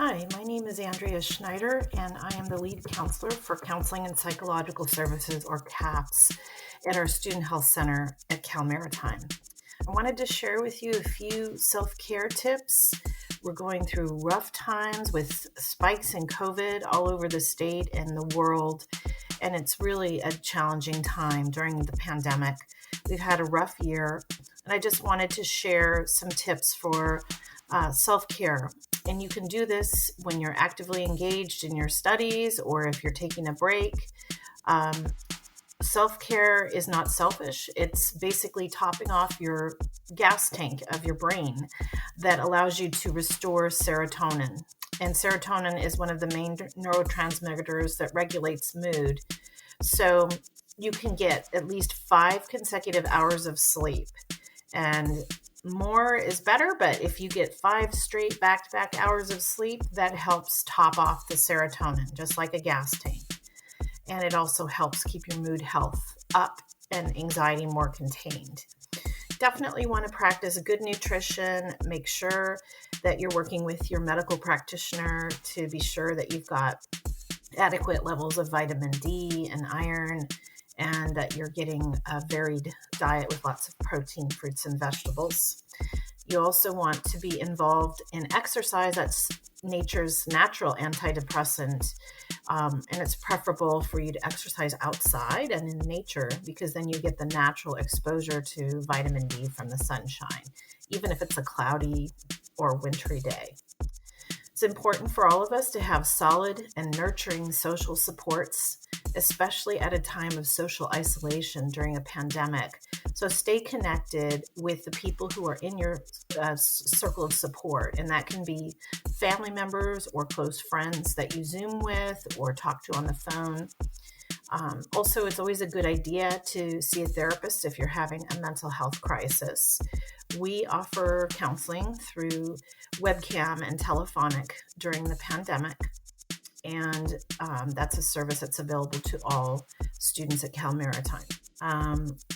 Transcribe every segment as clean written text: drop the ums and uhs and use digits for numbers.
Hi, my name is Andrea Schneider, and I am the lead counselor for Counseling and Psychological Services, or CAPS, at our Student Health Center at Cal Maritime. I wanted to share with you a few self-care tips. We're going through rough times with spikes in COVID all over the state and the world, and it's really a challenging time during the pandemic. We've had a rough year, and I just wanted to share some tips for self-care. And you can do this when you're actively engaged in your studies or if you're taking a break. Self-care is not selfish. It's basically topping off your gas tank of your brain that allows you to restore serotonin. And serotonin is one of the main neurotransmitters that regulates mood. So you can get at least 5 consecutive hours of sleep. And more is better, but if you get 5 straight back-to-back hours of sleep, that helps top off the serotonin, just like a gas tank. And it also helps keep your mood health up and anxiety more contained. Definitely want to practice good nutrition. Make sure that you're working with your medical practitioner to be sure that you've got adequate levels of vitamin D and iron, and that you're getting a varied diet with lots of protein, fruits, and vegetables. You also want to be involved in exercise. That's nature's natural antidepressant, and it's preferable for you to exercise outside and in nature because then you get the natural exposure to vitamin D from the sunshine, even if it's a cloudy or wintry day. It's important for all of us to have solid and nurturing social supports, especially at a time of social isolation during a pandemic. So stay connected with the people who are in your circle of support, and that can be family members or close friends that you Zoom with or talk to on the phone. Also, it's always a good idea to see a therapist if you're having a mental health crisis. We offer counseling through webcam and telephonic during the pandemic, and that's a service that's available to all students at Cal Maritime.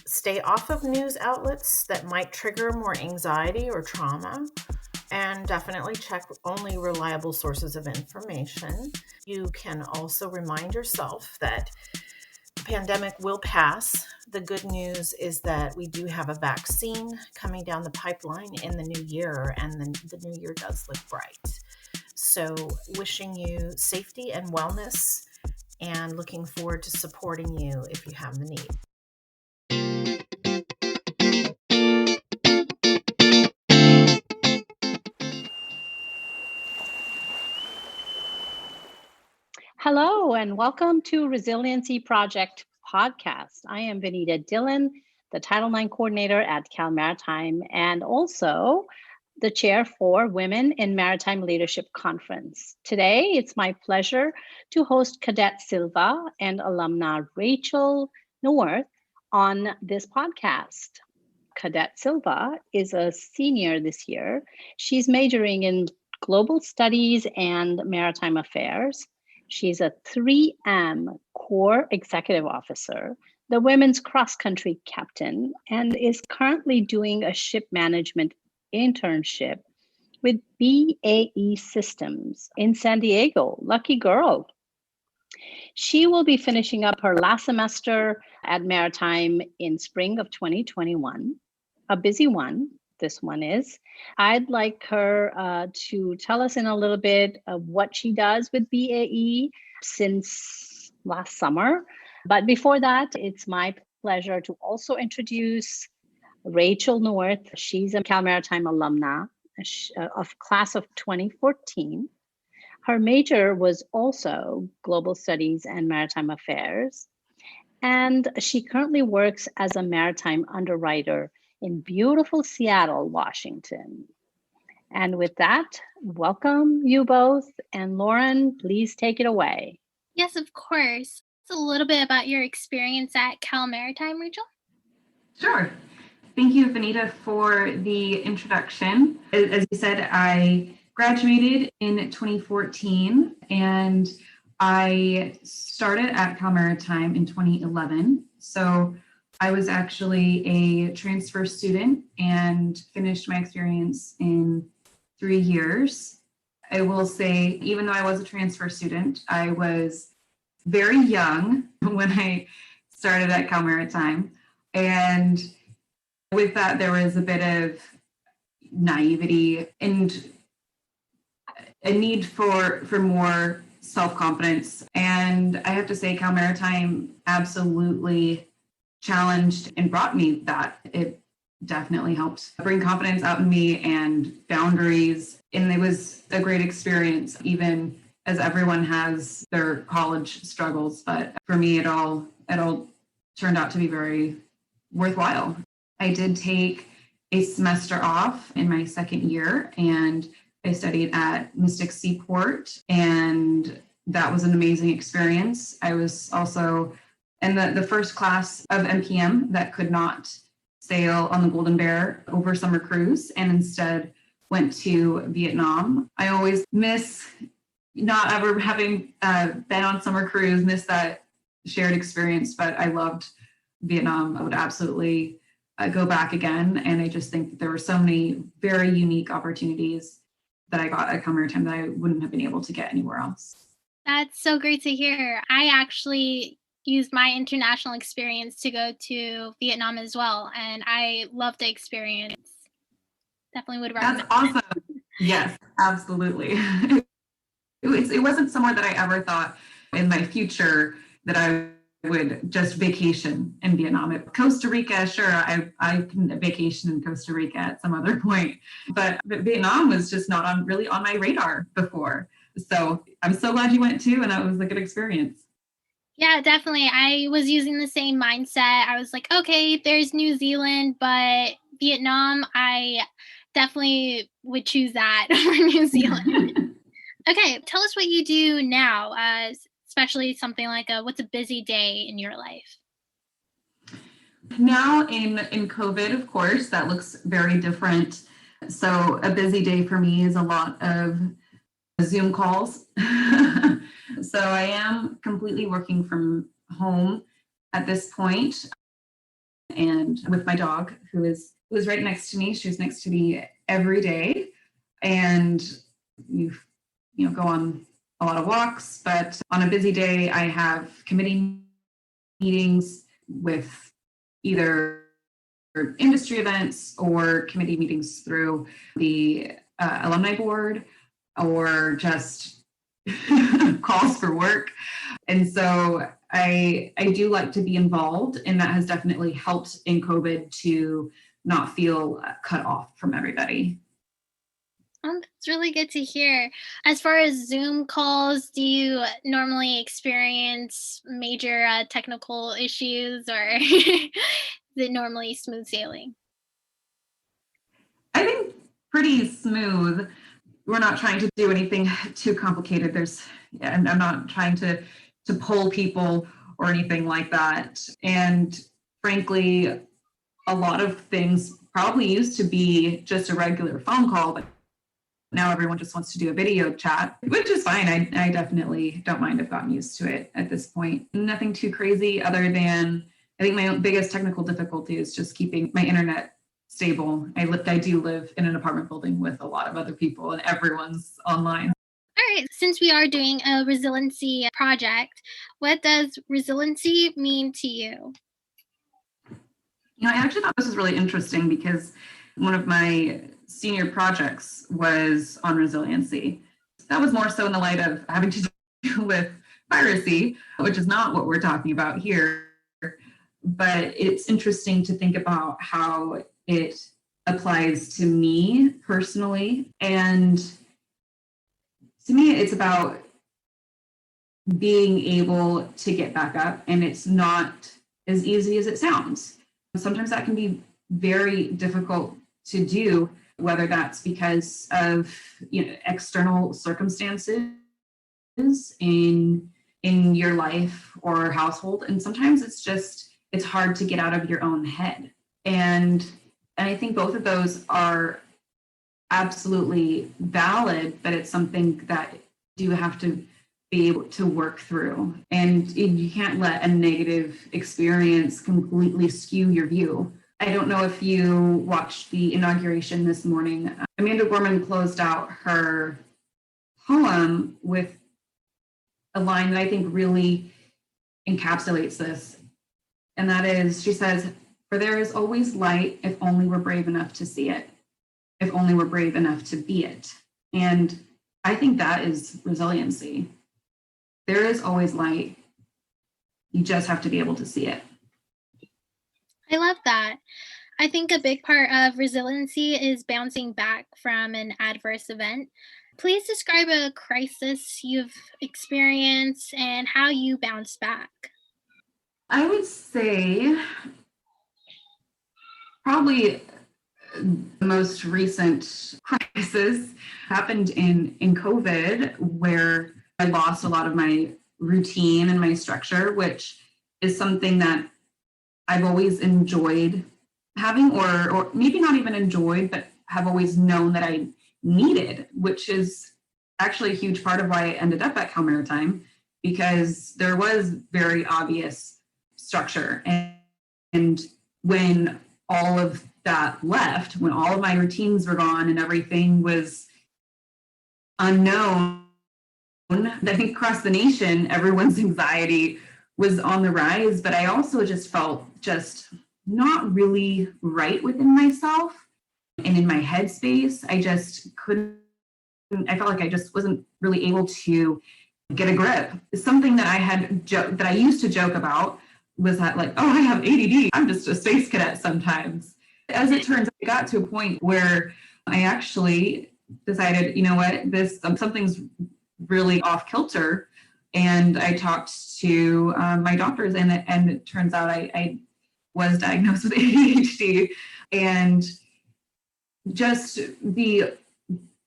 Stay off of news outlets that might trigger more anxiety or trauma, and definitely check only reliable sources of information. You can also remind yourself that the pandemic will pass. The good news is that we do have a vaccine coming down the pipeline in the new year, and the new year does look bright. So wishing you safety and wellness, and looking forward to supporting you if you have the need. Hello, and welcome to Resiliency Project podcast. I am Vanita Dillon, the Title IX coordinator at Cal Maritime, and also the chair for Women in Maritime Leadership Conference. Today, it's my pleasure to host Cadet Silva and alumna Rachel Neuharth on this podcast. Cadet Silva is a senior this year. She's majoring in global studies and maritime affairs. She's a 3M Corps Executive Officer, the Women's Cross Country Captain, and is currently doing a ship management internship with BAE Systems in San Diego. Lucky girl. She will be finishing up her last semester at Maritime in spring of 2021. A busy one. This one is. I'd like her to tell us in a little bit of what she does with BAE since last summer. But before that, it's my pleasure to also introduce Rachel Neuharth. She's a Cal Maritime alumna of class of 2014. Her major was also global studies and maritime affairs. And she currently works as a maritime underwriter in beautiful Seattle, Washington. And with that, welcome you both. And Lauren, please take it away. Yes, of course. So a little bit about your experience at Cal Maritime, Rachel? Sure. Thank you, Vanita, for the introduction. As you said, I graduated in 2014, and I started at Cal Maritime in 2011. So I was actually a transfer student and finished my experience in 3 years. I will say, even though I was a transfer student, I was very young when I started at Cal Maritime. And with that, there was a bit of naivety and a need for more self-confidence. And I have to say, Cal Maritime absolutely challenged and brought me that. It definitely helped bring confidence out in me and boundaries. And it was a great experience, even as everyone has their college struggles. But for me, it all turned out to be very worthwhile. I did take a semester off in my second year, and I studied at Mystic Seaport, and that was an amazing experience. I was also in the first class of MPM that could not sail on the Golden Bear over summer cruise and instead went to Vietnam. I always miss not ever having been on summer cruise, miss that shared experience, but I loved Vietnam. I would absolutely go back again. And I just think that there were so many very unique opportunities that I got at Cal Maritime that I wouldn't have been able to get anywhere else. That's so great to hear. I actually used my international experience to go to Vietnam as well, and I loved the experience. Definitely would recommend. That's awesome. Yes, absolutely. It wasn't somewhere that I ever thought in my future that I would just vacation in Vietnam. Costa Rica, sure, I can vacation in Costa Rica at some other point, but Vietnam was just not really on my radar before. So I'm so glad you went too, and that was a good experience. Yeah, definitely. I was using the same mindset. I was like, okay, there's New Zealand, but Vietnam, I definitely would choose that over New Zealand. Okay, tell us what you do now, especially something like what's a busy day in your life? Now in COVID, of course, that looks very different. So a busy day for me is a lot of Zoom calls. So I am completely working from home at this point, and with my dog, who is right next to me. She's next to me every day, and you go on a lot of walks. But on a busy day, I have committee meetings with either industry events or committee meetings through the Alumni board, or just calls for work. And so I do like to be involved, and that has definitely helped in COVID to not feel cut off from everybody. Oh, that's really good to hear. As far as Zoom calls, do you normally experience major technical issues, or is it normally smooth sailing? I think pretty smooth. We're not trying to do anything too complicated. I'm not trying to poll people or anything like that. And frankly, a lot of things probably used to be just a regular phone call, but now everyone just wants to do a video chat, which is fine. I definitely don't mind. I've gotten used to it at this point. Nothing too crazy, other than I think my biggest technical difficulty is just keeping my internet stable. I do live in an apartment building with a lot of other people, and everyone's online. All right, since we are doing a resiliency project, what does resiliency mean to you? I actually thought this was really interesting because one of my senior projects was on resiliency. That was more so in the light of having to deal with piracy, which is not what we're talking about here. But it's interesting to think about how it applies to me personally. And to me, it's about being able to get back up, and it's not as easy as it sounds. Sometimes that can be very difficult to do, whether that's because of external circumstances in your life or household, and sometimes it's hard to get out of your own head. And I think both of those are absolutely valid, but it's something that you have to be able to work through. And you can't let a negative experience completely skew your view. I don't know if you watched the inauguration this morning. Amanda Gorman closed out her poem with a line that I think really encapsulates this. And that is, she says, "For there is always light if only we're brave enough to see it, if only we're brave enough to be it." And I think that is resiliency. There is always light. You just have to be able to see it. I love that. I think a big part of resiliency is bouncing back from an adverse event. Please describe a crisis you've experienced and how you bounced back. I would say probably the most recent crisis happened in COVID, where I lost a lot of my routine and my structure, which is something that I've always enjoyed having, or maybe not even enjoyed, but have always known that I needed, which is actually a huge part of why I ended up at Cal Maritime, because there was very obvious structure. And when all of that left, when all of my routines were gone and everything was unknown, I think across the nation, everyone's anxiety was on the rise, but I also just felt just not really right within myself and in my headspace. I just couldn't, I felt like I just wasn't really able to get a grip. Something that that I used to joke about was that, like, oh, I have ADD. I'm just a space cadet sometimes. As it turns out, I got to a point where I actually decided, you know what, this something's really off kilter. And I talked to my doctors, and it turns out I was diagnosed with ADHD. And just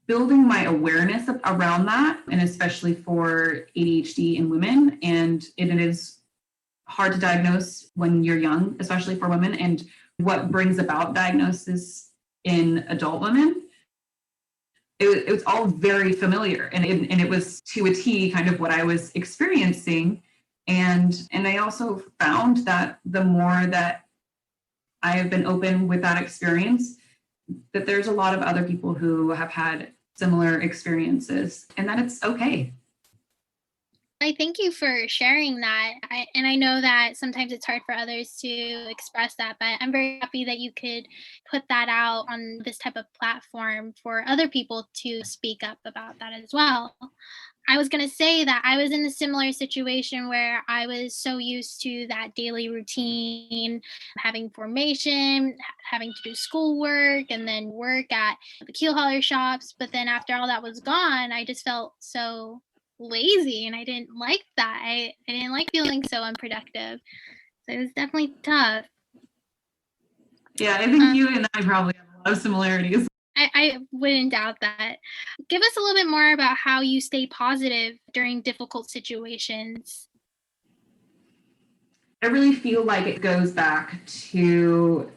building my awareness around that, and especially for ADHD in women, and it is hard to diagnose when you're young, especially for women, and what brings about diagnosis in adult women. It was all very familiar, and it was to a T kind of what I was experiencing. And I also found that the more that I have been open with that experience, that there's a lot of other people who have had similar experiences, and that it's okay. I thank you for sharing that. I know that sometimes it's hard for others to express that, but I'm very happy that you could put that out on this type of platform for other people to speak up about that as well. I was going to say that I was in a similar situation where I was so used to that daily routine, having formation, having to do schoolwork, and then work at the keel hauler shops. But then after all that was gone, I just felt so lazy, and I didn't like that. I didn't like feeling so unproductive. So it was definitely tough. Yeah, I think you and I probably have a lot of similarities. I wouldn't doubt that. Give us a little bit more about how you stay positive during difficult situations. I really feel like it goes back to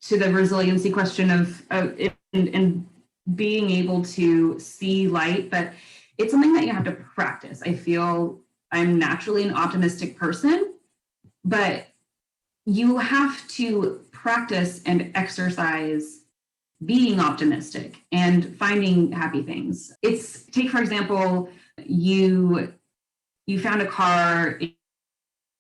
the resiliency question of and being able to see light, but it's something that you have to practice. I feel I'm naturally an optimistic person, but you have to practice and exercise being optimistic and finding happy things. It's, take for example, you found a car and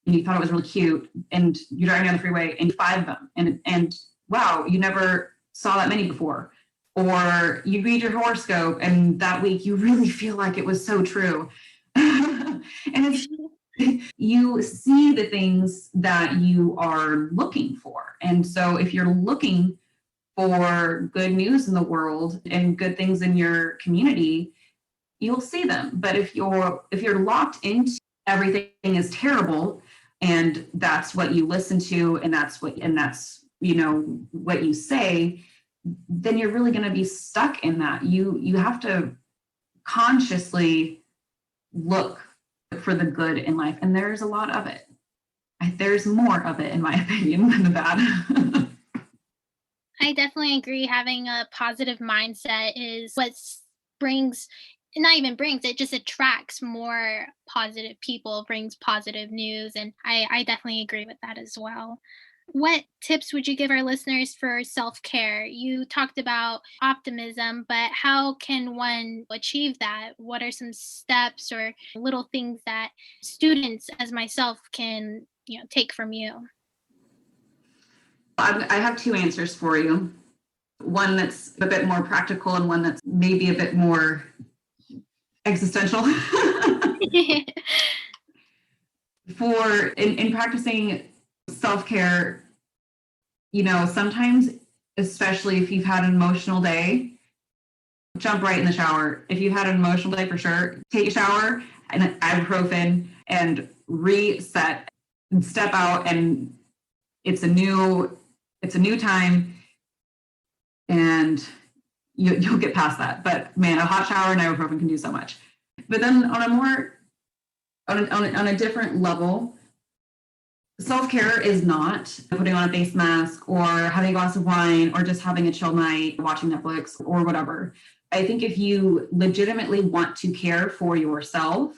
you thought it was really cute, and you're driving down the freeway and 5 of them, and wow, you never saw that many before. Or you read your horoscope and that week you really feel like it was so true. And it's, you see the things that you are looking for. And so if you're looking for good news in the world and good things in your community, you'll see them. But if you're locked into everything is terrible, and that's what you listen to, and that's what you say, then you're really going to be stuck in that. You have to consciously look for the good in life, and there's a lot of it. There's more of it, in my opinion, than the bad. I definitely agree. Having a positive mindset is what brings, not even brings, it just attracts more positive people, brings positive news. And I definitely agree with that as well. What tips would you give our listeners for self-care? You talked about optimism, but how can one achieve that? What are some steps or little things that students as myself can, take from you? I have two answers for you. One that's a bit more practical and one that's maybe a bit more existential. In practicing self-care, sometimes, especially if you've had an emotional day, jump right in the shower. If you've had an emotional day, for sure, take a shower and ibuprofen and reset and step out, and it's a new time, and you'll get past that. But man, a hot shower and ibuprofen can do so much. But then on a different level, self-care is not putting on a face mask or having a glass of wine or just having a chill night, watching Netflix or whatever. I think if you legitimately want to care for yourself,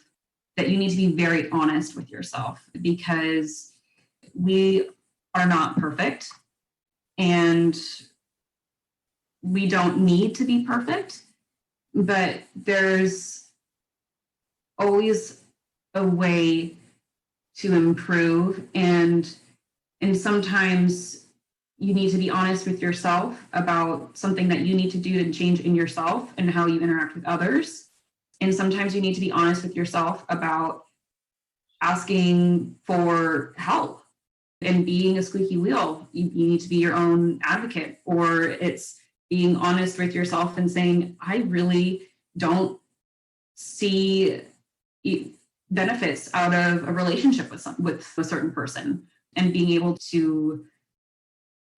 that you need to be very honest with yourself, because we are not perfect and we don't need to be perfect, but there's always a way to improve, and sometimes you need to be honest with yourself about something that you need to do to change in yourself and how you interact with others. And sometimes you need to be honest with yourself about asking for help and being a squeaky wheel. You need to be your own advocate, or it's being honest with yourself and saying, I really don't see benefits out of a relationship with a certain person, and being able to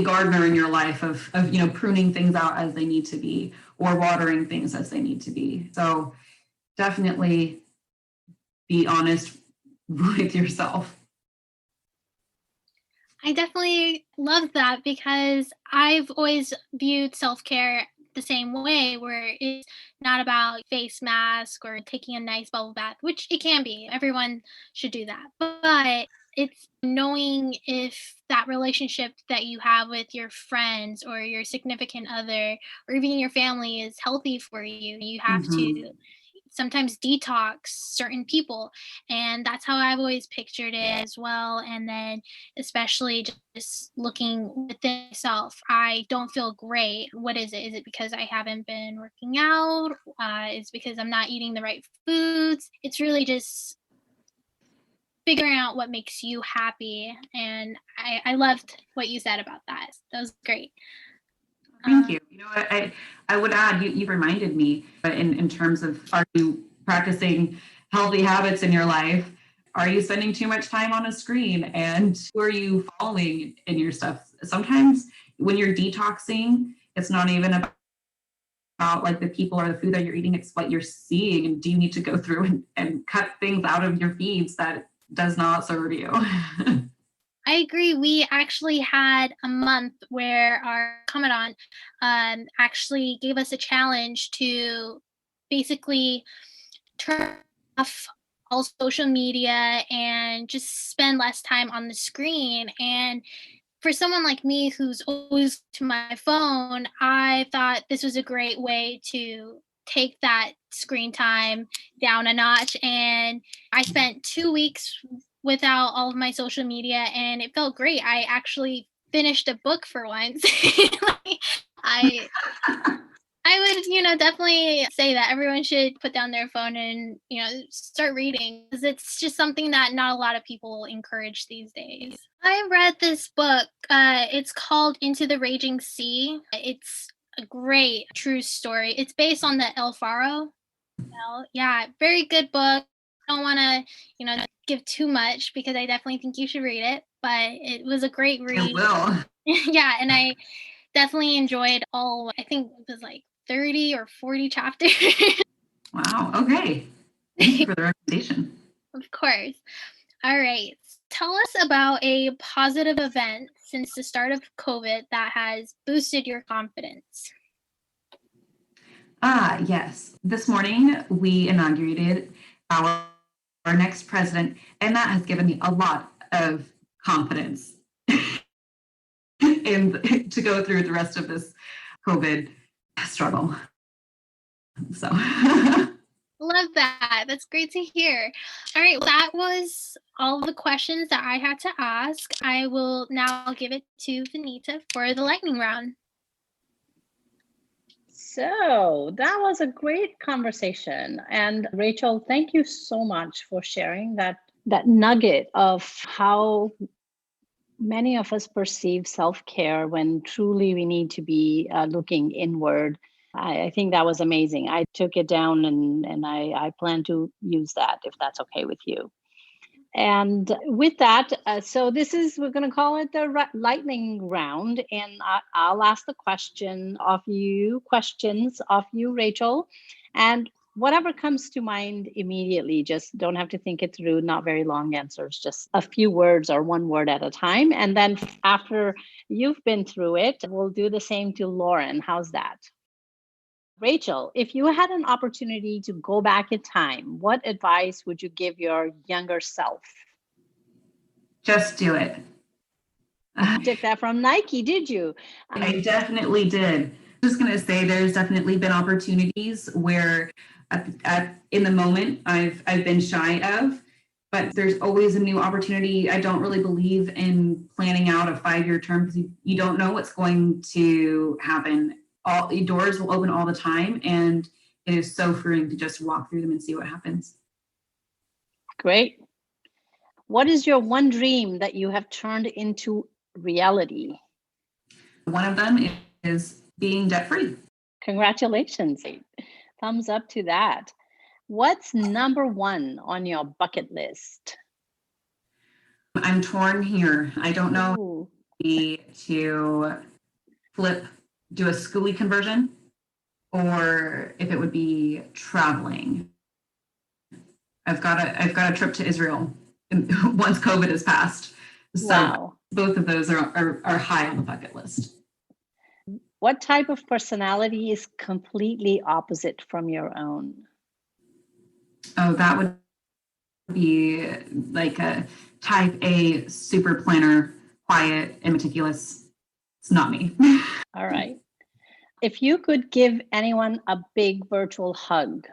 gardener in your life of pruning things out as they need to be, or watering things as they need to be. So definitely be honest with yourself. I definitely love that, because I've always viewed self-care the same way, where it's not about face mask or taking a nice bubble bath, which it can be. Everyone should do that. But it's knowing if that relationship that you have with your friends or your significant other or even your family is healthy for you. You have Mm-hmm. to sometimes detox certain people, and that's how I've always pictured it as well. And then especially just looking within myself, I don't feel great. What is it because I haven't been working out? It's because I'm not eating the right foods. It's really just figuring out what makes you happy. And I loved what you said about that. That was great. Thank you. I would add, you reminded me, in terms of, are you practicing healthy habits in your life? Are you spending too much time on a screen? And who are you following in your stuff? Sometimes when you're detoxing, it's not even about like the people or the food that you're eating, it's what you're seeing. And do you need to go through and cut things out of your feeds that does not serve you? I agree. We actually had a month where our Commandant actually gave us a challenge to basically turn off all social media and just spend less time on the screen. And for someone like me who's always to my phone, I thought this was a great way to take that screen time down a notch. And I spent 2 weeks without all of my social media, and it felt great. I actually finished a book for once. Like, I I would, definitely say that everyone should put down their phone and, start reading, because it's just something that not a lot of people encourage these days. I read this book. It's called Into the Raging Sea. It's a great true story. It's based on the El Faro. Yeah, very good book. I don't want to, give too much, because I definitely think you should read it, but it was a great I read. will. Yeah, and I definitely enjoyed I think it was like 30 or 40 chapters. Wow. Okay. Thank you for the recommendation. Of course. All right. Tell us about a positive event since the start of COVID that has boosted your confidence. Yes. This morning we inaugurated our next president, and that has given me a lot of confidence. and to go through the rest of this COVID struggle. So Love that. That's great to hear. All right, that was all the questions that I had to ask. I will now give it to Vanita for the lightning round. So that was a great conversation. And Rachel, thank you so much for sharing that nugget of how many of us perceive self-care when truly we need to be looking inward. I think that was amazing. I took it down and I plan to use that if that's okay with you. And with that, so we're going to call it the lightning round. And I'll ask the questions of you, Rachel. And whatever comes to mind immediately, just don't have to think it through, not very long answers, just a few words or one word at a time. And then after you've been through it, we'll do the same to Lauren. How's that? Rachel, if you had an opportunity to go back in time, what advice would you give your younger self? just do it. Took that from Nike, did you? I definitely did. Just going to say there's definitely been opportunities where in the moment I've been shy of, but there's always a new opportunity. I don't really believe in planning out a 5-year term because you don't know what's going to happen. All the doors will open all the time, and it is so freeing to just walk through them and see what happens. Great. What is your one dream that you have turned into reality? One of them is being debt-free. Congratulations. Thumbs up to that. What's number one on your bucket list? I'm torn here. I don't know Ooh. to do a schoolie conversion, or if it would be traveling. I've got a trip to Israel once COVID has passed. So wow. Both of those are high on the bucket list. What type of personality is completely opposite from your own? Oh, that would be like a type A super planner, quiet and meticulous. It's not me. All right. If you could give anyone a big virtual hug,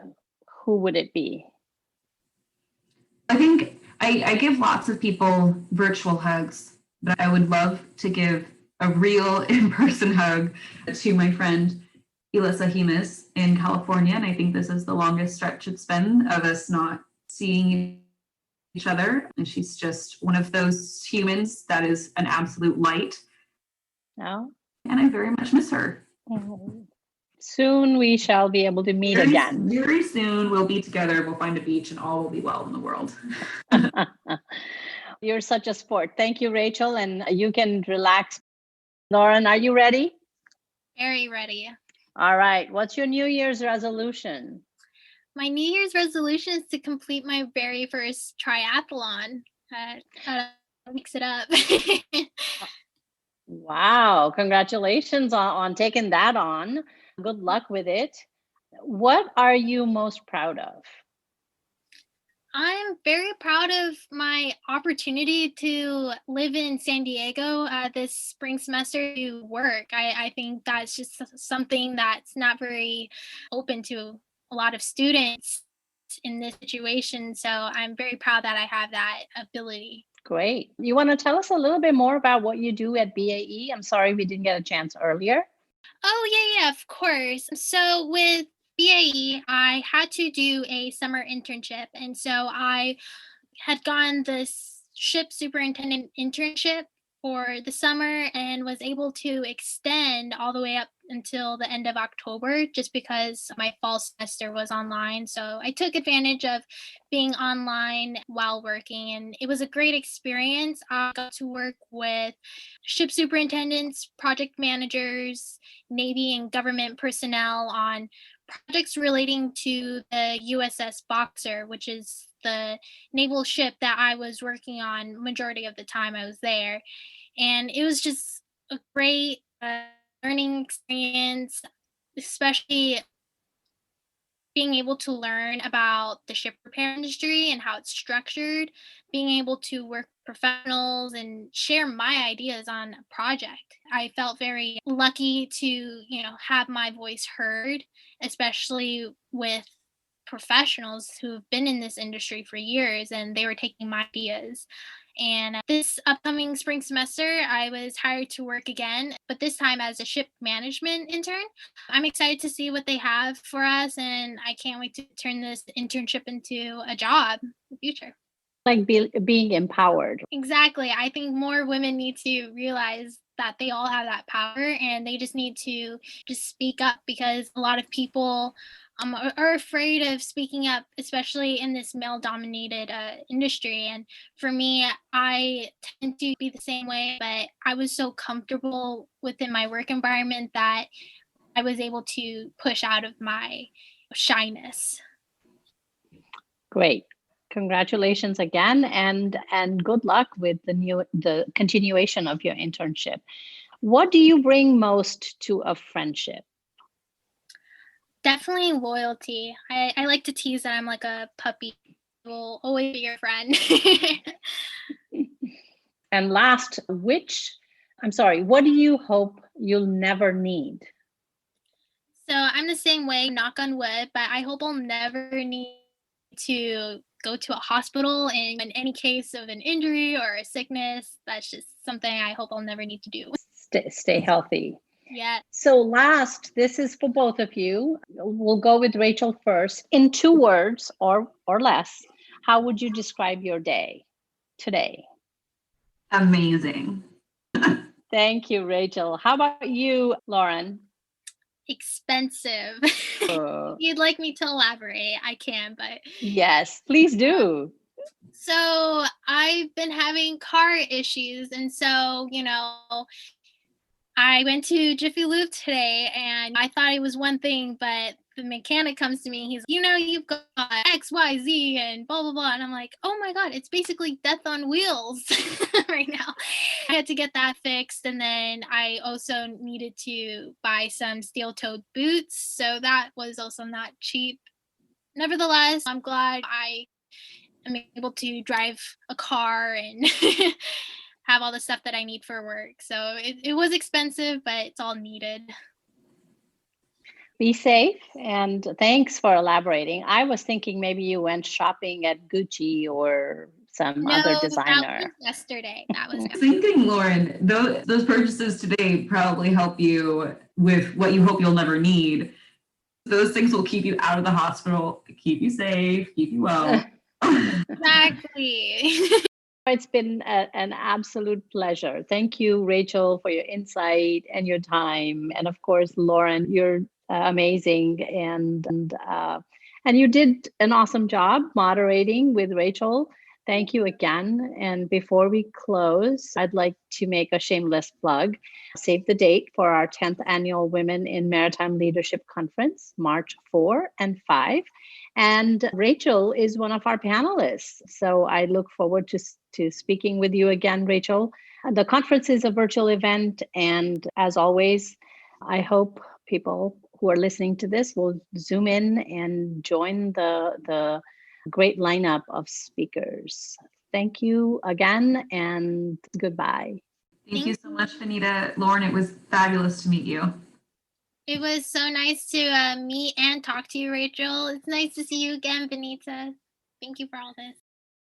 who would it be? I think I give lots of people virtual hugs, but I would love to give a real in-person hug to my friend Elissa Jimenez in California. And I think this is the longest stretch it's been of us not seeing each other. And she's just one of those humans that is an absolute light. No. And I very much miss her. Soon we shall be able to meet again. Very soon we'll be together. We'll find a beach and all will be well in the world. You're such a sport. Thank you, Rachel. And you can relax. Lauren, are you ready? Very ready. All right. What's your New Year's resolution? My New Year's resolution is to complete my very first triathlon. Mix it up. Wow. Congratulations on taking that on. Good luck with it. What are you most proud of? I'm very proud of my opportunity to live in San Diego this spring semester to work. I think that's just something that's not very open to a lot of students in this situation. So I'm very proud that I have that ability. Great. You want to tell us a little bit more about what you do at BAE? I'm sorry we didn't get a chance earlier. Oh, yeah, of course. So with BAE, I had to do a summer internship. And so I had gone this ship superintendent internship for the summer and was able to extend all the way up until the end of October just because my fall semester was online. So I took advantage of being online while working, and it was a great experience. I got to work with ship superintendents, project managers, Navy and government personnel on projects relating to the USS Boxer, which is the naval ship that I was working on majority of the time I was there. And it was just a great learning experience, especially being able to learn about the ship repair industry and how it's structured, being able to work with professionals and share my ideas on a project. I felt very lucky to, have my voice heard, especially with professionals who've been in this industry for years and they were taking my ideas. And this upcoming spring semester, I was hired to work again, but this time as a ship management intern. I'm excited to see what they have for us, and I can't wait to turn this internship into a job in the future. Like being empowered. Exactly. I think more women need to realize that they all have that power, and they just need to just speak up, because a lot of people are afraid of speaking up, especially in this male dominated industry. And for me, I tend to be the same way, but I was so comfortable within my work environment that I was able to push out of my shyness. Great. Congratulations again, and good luck with the continuation of your internship. What do you bring most to a friendship? Definitely loyalty. I like to tease that I'm like a puppy. Will always be your friend. And last, what do you hope you'll never need? So I'm the same way, knock on wood, but I hope I'll never need to go to a hospital in any case of an injury or a sickness. That's just something I hope I'll never need to do. Stay healthy. Yeah. So last, this is for both of you. We'll go with Rachel first. In 2 words or less, how would you describe your day today? Amazing. Thank you, Rachel. How about you, Lauren? Expensive. If you'd like me to elaborate, I can, but yes, please do. So I've been having car issues, and so, I went to Jiffy Lube today, and I thought it was one thing, but the mechanic comes to me. He's, you've got X, Y, Z, and blah, blah, blah. And I'm like, oh my God, it's basically death on wheels right now. I had to get that fixed. And then I also needed to buy some steel-toed boots. So that was also not cheap. Nevertheless, I'm glad I am able to drive a car and have all the stuff that I need for work. So it was expensive, but it's all needed. Be safe, and thanks for elaborating. I was thinking maybe you went shopping at Gucci or some other designer. That was yesterday. Thinking, Lauren, those purchases today probably help you with what you hope you'll never need. Those things will keep you out of the hospital, keep you safe, keep you well. Exactly. It's been an absolute pleasure. Thank you, Rachel, for your insight and your time. And of course, Lauren, you're amazing. And you did an awesome job moderating with Rachel. Thank you again. And before we close, I'd like to make a shameless plug. Save the date for our 10th annual Women in Maritime Leadership Conference, March 4 and 5. And Rachel is one of our panelists. So I look forward to speaking with you again, Rachel. The conference is a virtual event. And as always, I hope people who are listening to this will Zoom in and join the great lineup of speakers. Thank you again, and goodbye. Thank you so much, Vanita. Lauren, it was fabulous to meet you. It was so nice to meet and talk to you, Rachel. It's nice to see you again, Vanita. Thank you for all this.